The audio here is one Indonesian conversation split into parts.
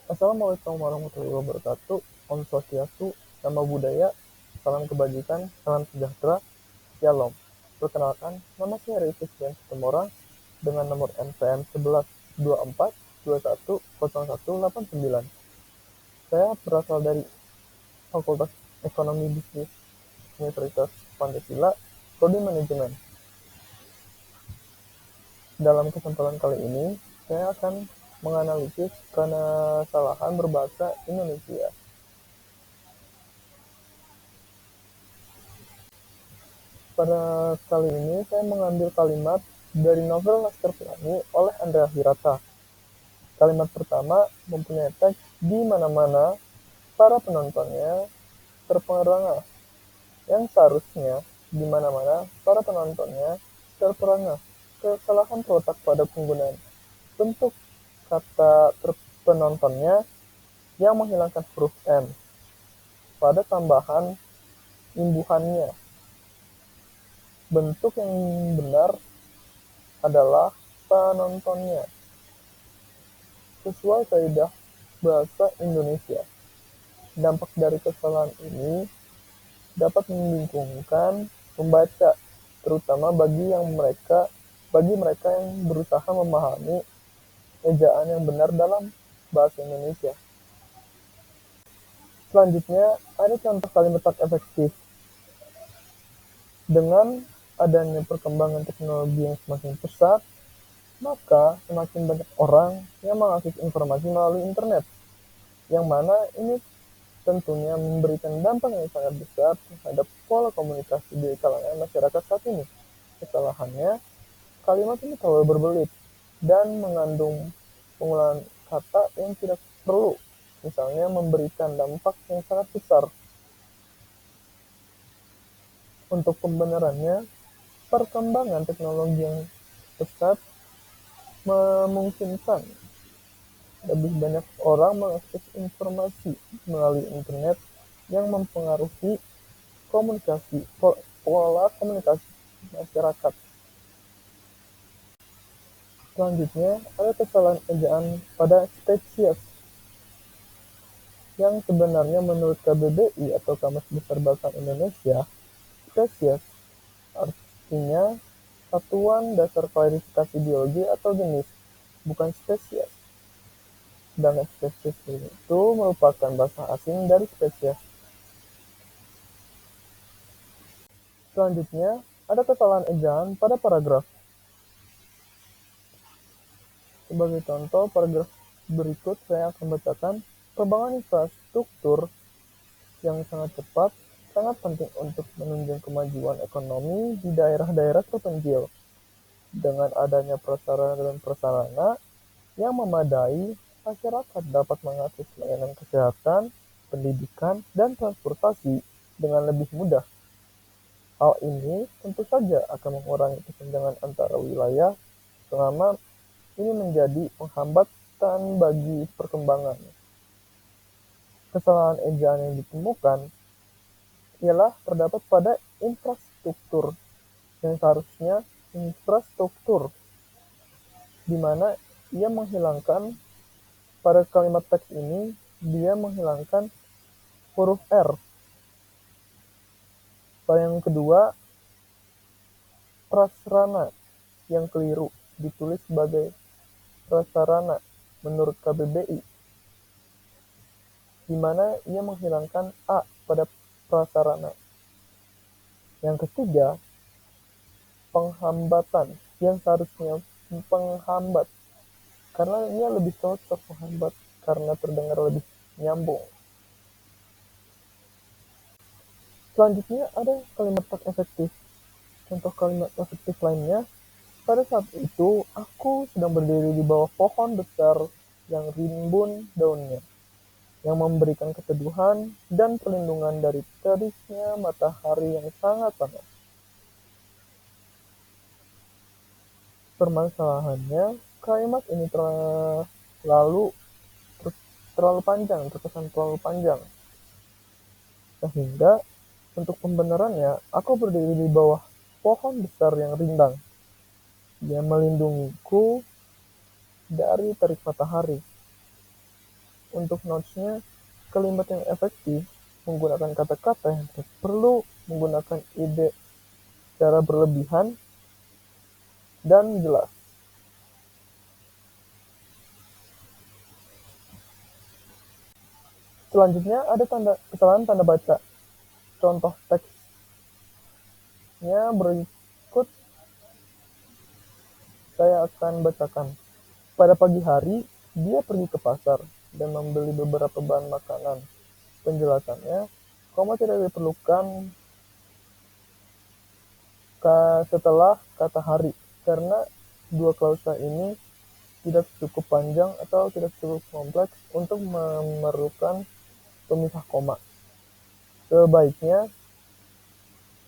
Assalamualaikum warahmatullahi wabarakatuh. Om Swastiastu, Nama Budaya, Salam Kebajikan, Salam Sejahtera, Shalom. Perkenalkan, nama saya Rifki Sitomorang dengan nomor NPM 11 24 21 01 89. Saya berasal dari Fakultas Ekonomi Bisnis Universitas Pancasila, Prodi Manajemen. Dalam kesempatan kali ini, saya akan menganalisis kesalahan berbahasa Indonesia. Pada kali ini, saya mengambil kalimat dari novel Laskar Pelangi oleh Andrea Hirata. Kalimat pertama mempunyai teks di mana-mana para penontonnya terperangah, yang seharusnya di mana-mana para penontonnya terperangah. Kesalahan terletak pada penggunaan bentuk kata penontonnya yang menghilangkan huruf M pada tambahan imbuhannya. Bentuk yang benar adalah penontonnya, sesuai kaidah bahasa Indonesia. Dampak dari kesalahan ini dapat membingungkan pembaca, terutama bagi mereka yang berusaha memahami ejaan yang benar dalam bahasa Indonesia. Selanjutnya, ada contoh kalimat tak efektif. Dengan adanya perkembangan teknologi yang semakin pesat, maka semakin banyak orang yang mengakses informasi melalui internet, yang mana ini tentunya memberikan dampak yang sangat besar terhadap pola komunikasi di kalangan masyarakat saat ini. Kesalahannya, kalimat ini terlalu berbelit dan mengandung penggunaan kata yang tidak perlu, misalnya memberikan dampak yang sangat besar. Untuk pembenarannya, perkembangan teknologi yang pesat memungkinkan lebih banyak orang mengakses informasi melalui internet yang mempengaruhi pola komunikasi masyarakat. Selanjutnya, ada kesalahan ejaan pada spesies, yang sebenarnya menurut KBBI atau Kamus Besar Bahasa Indonesia, spesies artinya satuan dasar klasifikasi biologi atau jenis, bukan spesies. Sedangkan spesies itu merupakan bahasa asing dari spesies. Selanjutnya, ada kesalahan ejaan pada paragraf. Sebagai contoh, paragraf berikut saya akan bacakan. Perkembangan infrastruktur yang sangat cepat sangat penting untuk menunjang kemajuan ekonomi di daerah-daerah terpencil. Dengan adanya prasarana dan prasarana yang memadai, masyarakat dapat mengakses layanan kesehatan, pendidikan, dan transportasi dengan lebih mudah. Hal ini tentu saja akan mengurangi kesenjangan antara wilayah selama ini menjadi penghambatan bagi perkembangan. Kesalahan ejaan yang ditemukan ialah terdapat pada infrastruktur, yang seharusnya infrastruktur, di mana ia menghilangkan pada kalimat teks ini, dia menghilangkan huruf R. Pada yang kedua, prasarana yang keliru ditulis sebagai prasarana menurut KBBI, di mana ia menghilangkan A pada prasarana. Yang ketiga, penghambatan yang seharusnya penghambat, karena ia lebih cocok menghambat karena terdengar lebih nyambung. Selanjutnya ada kalimat tak efektif. Contoh kalimat efektif lainnya, pada saat itu aku sedang berdiri di bawah pohon besar yang rimbun daunnya, yang memberikan keteduhan dan perlindungan dari teriknya matahari yang sangat panas. Permasalahannya, kalimat ini terlalu panjang, terkesan terlalu panjang. Sehingga untuk pembenarannya, aku berdiri di bawah pohon besar yang rindang. Dia melindungiku dari terik matahari. Untuk notes-nya, kalimat yang efektif menggunakan kata-kata yang tidak perlu menggunakan ide secara berlebihan dan jelas. Selanjutnya ada kesalahan tanda baca. Contoh teksnya berikut saya akan bacakan. Pada pagi hari, dia pergi ke pasar dan membeli beberapa bahan makanan. Penjelasannya, koma tidak diperlukan setelah kata hari, karena dua klausa ini tidak cukup panjang atau tidak cukup kompleks untuk memerlukan pemisah koma. Sebaiknya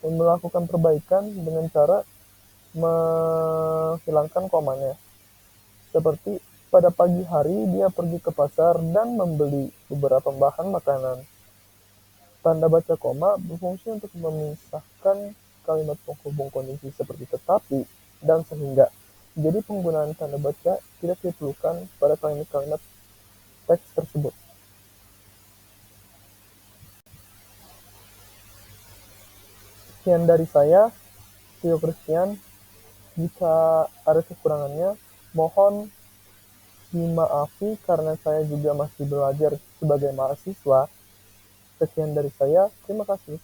melakukan perbaikan dengan cara menghilangkan komanya. Seperti pada pagi hari dia pergi ke pasar dan membeli beberapa bahan makanan. Tanda baca koma berfungsi untuk memisahkan kalimat penghubung kondisi seperti tetapi dan sehingga. Jadi penggunaan tanda baca tidak diperlukan pada kalimat-kalimat teks tersebut. Sekian dari saya, Tio Christian. Jika ada kekurangannya, mohon dimaafi karena saya juga masih belajar sebagai mahasiswa. Sekian dari saya, terima kasih.